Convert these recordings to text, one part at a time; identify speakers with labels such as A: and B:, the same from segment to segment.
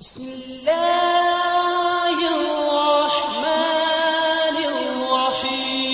A: بسم الله الرحمن الرحيم۔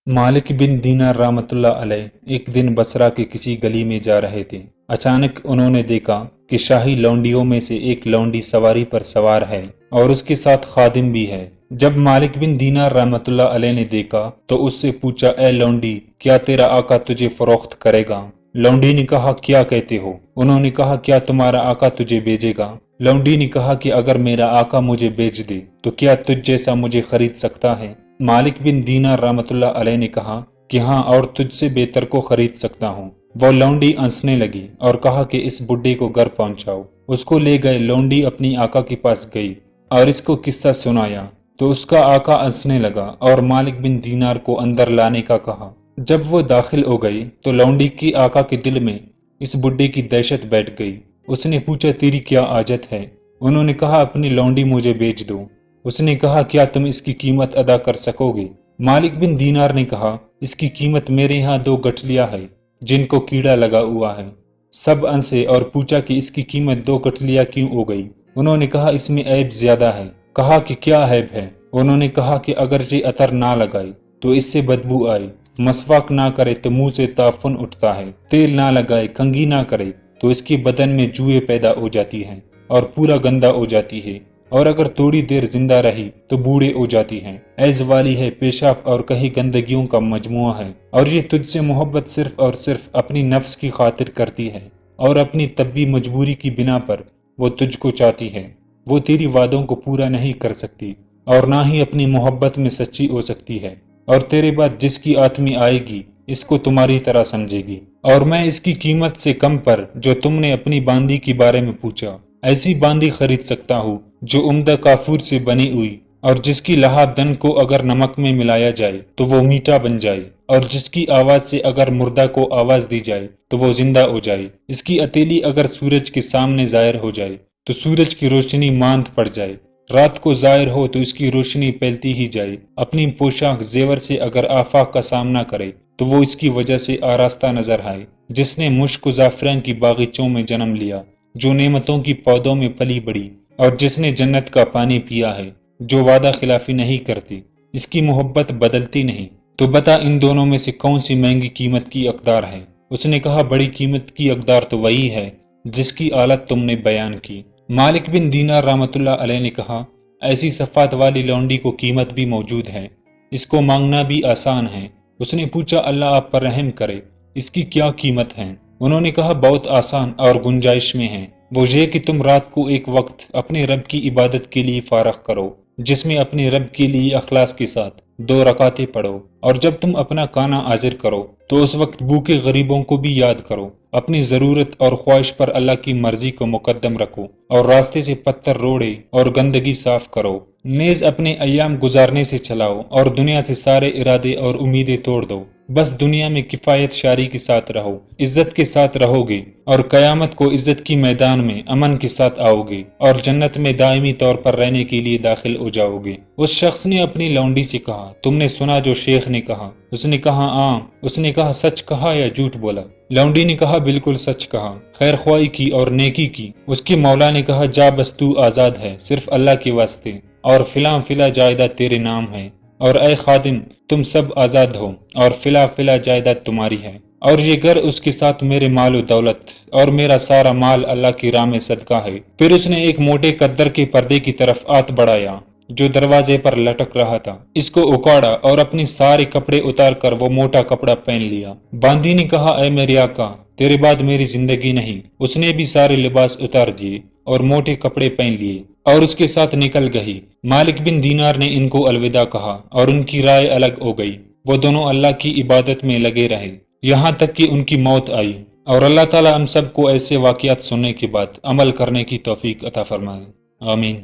B: مالک بن دینار رحمۃ اللہ علیہ ایک دن بصرہ کے کسی گلی میں جا رہے تھے۔ اچانک انہوں نے دیکھا کہ شاہی لونڈیوں میں سے ایک لونڈی سواری پر سوار ہے اور اس کے ساتھ خادم بھی ہے۔ جب مالک بن دینار رحمۃ اللہ علیہ نے دیکھا تو اس سے پوچھا، اے لونڈی، کیا تیرا آقا تجھے فروخت کرے گا؟ لونڈی نے کہا، کیا کہتے ہو؟ انہوں نے کہا، کیا تمہارا آقا تجھے بیچے گا؟ لونڈی نے کہا کہ اگر میرا آقا مجھے بیچ دے تو کیا تجھ جیسا مجھے خرید سکتا ہے؟ مالک بن دینار رحمۃ اللہ علیہ نے کہا کہ ہاں، اور تجھ سے بہتر کو خرید سکتا ہوں۔ وہ لونڈی ہنسنے لگی اور کہا کہ اس بڈھے کو گھر پہنچاؤ۔ اس کو لے گئے۔ لونڈی اپنی آقا کے پاس گئی اور اس کو قصہ سنایا تو اس کا آقا ہنسنے لگا اور مالک بن دینار کو اندر لانے کا کہا۔ جب وہ داخل ہو گئی تو لونڈی کی آقا کے دل میں اس بڈھے کی دہشت بیٹھ گئی۔ اس نے پوچھا، تیری کیا حاجت ہے؟ انہوں نے کہا، اپنی لونڈی مجھے بیچ دو۔ اس نے کہا، کیا تم اس کی قیمت ادا کر سکو گے؟ مالک بن دینار نے کہا، اس کی قیمت میرے ہاں 2 گٹھلیاں ہے جن کو کیڑا لگا ہوا ہے۔ سب ہنسے اور پوچھا کہ اس کی قیمت 2 گٹھلیاں کیوں ہو گئی؟ انہوں نے کہا، اس میں عیب زیادہ ہے۔ کہا کہ کیا عیب ہے؟ انہوں نے کہا کہ اگر یہ عطر نہ لگائے تو اس سے بدبو آئے، مسواک نہ کرے تو منہ سے تعفن اٹھتا ہے، تیل نہ لگائے، کنگھی نہ کرے تو اس کی بدن میں جوئیں پیدا ہو جاتی ہیں اور پورا گندا ہو جاتی ہے، اور اگر تھوڑی دیر زندہ رہی تو بوڑھے ہو جاتی ہے، ایز والی ہے، پیشاب اور کئی گندگیوں کا مجموعہ ہے، اور یہ تجھ سے محبت صرف اور صرف اپنی نفس کی خاطر کرتی ہے، اور اپنی طبی مجبوری کی بنا پر وہ تجھ کو چاہتی ہے۔ وہ تیری وعدوں کو پورا نہیں کر سکتی اور نہ ہی اپنی محبت میں سچی ہو سکتی ہے، اور تیرے بعد جس کی آدمی آئے گی اس کو تمہاری طرح سمجھے گی، اور میں اس کی قیمت سے کم پر جو تم نے اپنی باندی کے بارے میں پوچھا، ایسی باندی خرید سکتا ہوں جو عمدہ کافور سے بنی ہوئی اور جس کی لہاب دن کو اگر نمک میں ملایا جائے تو وہ میٹھا بن جائے، اور جس کی آواز سے اگر مردہ کو آواز دی جائے تو وہ زندہ ہو جائے، اس کی ہتھیلی اگر سورج کے سامنے ظاہر ہو جائے تو سورج کی روشنی ماند پڑ جائے، رات کو ظاہر ہو تو اس کی روشنی پھیلتی ہی جائے، اپنی پوشاک زیور سے اگر آفاق کا سامنا کرے تو وہ اس کی وجہ سے آراستہ نظر آئے، جس نے مشک و زعفران کی باغیچوں میں جنم لیا، جو نعمتوں کی پودوں میں پلی بڑھی، اور جس نے جنت کا پانی پیا ہے، جو وعدہ خلافی نہیں کرتی، اس کی محبت بدلتی نہیں، تو بتا ان دونوں میں سے کون سی مہنگی قیمت کی حقدار ہے؟ اس نے کہا، بڑی قیمت کی حقدار تو وہی ہے جس کی حالت تم نے بیان کی۔ مالک بن دینار رحمۃ اللہ علیہ نے کہا، ایسی صفات والی لونڈی کو قیمت بھی موجود ہے، اس کو مانگنا بھی آسان ہے۔ اس نے پوچھا، اللہ آپ پر رحم کرے، اس کی کیا قیمت ہے؟ انہوں نے کہا، بہت آسان اور گنجائش میں ہے، وہ یہ کہ تم رات کو ایک وقت اپنے رب کی عبادت کے لیے فارغ کرو، جس میں اپنے رب کے لیے اخلاص کے ساتھ 2 رکعتیں پڑھو، اور جب تم اپنا کھانا حاضر کرو تو اس وقت بھوکے غریبوں کو بھی یاد کرو، اپنی ضرورت اور خواہش پر اللہ کی مرضی کو مقدم رکھو، اور راستے سے پتھر روڑے اور گندگی صاف کرو، نیز اپنے ایام گزارنے سے چلاؤ اور دنیا سے سارے ارادے اور امیدیں توڑ دو، بس دنیا میں کفایت شاری کے ساتھ رہو، عزت کے ساتھ رہو گے، اور قیامت کو عزت کی میدان میں امن کے ساتھ آؤ گے، اور جنت میں دائمی طور پر رہنے کے لیے داخل ہو جاؤ گے۔ اس شخص نے اپنی لونڈی سے کہا، تم نے سنا جو شیخ نے کہا؟ اس نے کہا، ہاں۔ اس نے کہا، سچ کہا یا جھوٹ بولا؟ لونڈی نے کہا، بالکل سچ کہا، خیر خواہی کی اور نیکی کی۔ اس کے مولا نے کہا، جا بس تو آزاد ہے صرف اللہ کے واسطے، اور فلاں فلاں جائیداد تیرے نام ہے، اور اے خادم تم سب آزاد ہو، اور فلاں فلاں جائیداد تمہاری ہے، اور یہ گھر اس کے ساتھ میرے مال و دولت اور میرا سارا مال اللہ کی راہ میں صدقہ ہے۔ پھر اس نے ایک موٹے قدر کے پردے کی طرف ہاتھ بڑھایا جو دروازے پر لٹک رہا تھا، اس کو اکاڑا اور اپنے سارے کپڑے اتار کر وہ موٹا کپڑا پہن لیا۔ باندی نے کہا، اے میرے آقا، تیرے بعد میری زندگی نہیں۔ اس نے بھی سارے لباس اتار دیے اور موٹے کپڑے پہن لیے اور اس کے ساتھ نکل گئی۔ مالک بن دینار نے ان کو الوداع کہا اور ان کی رائے الگ ہو گئی۔ وہ دونوں اللہ کی عبادت میں لگے رہے یہاں تک کہ ان کی موت آئی، اور اللہ تعالی ہم سب کو ایسے واقعات سننے کے بعد عمل کرنے کی توفیق عطا فرمائے، آمین۔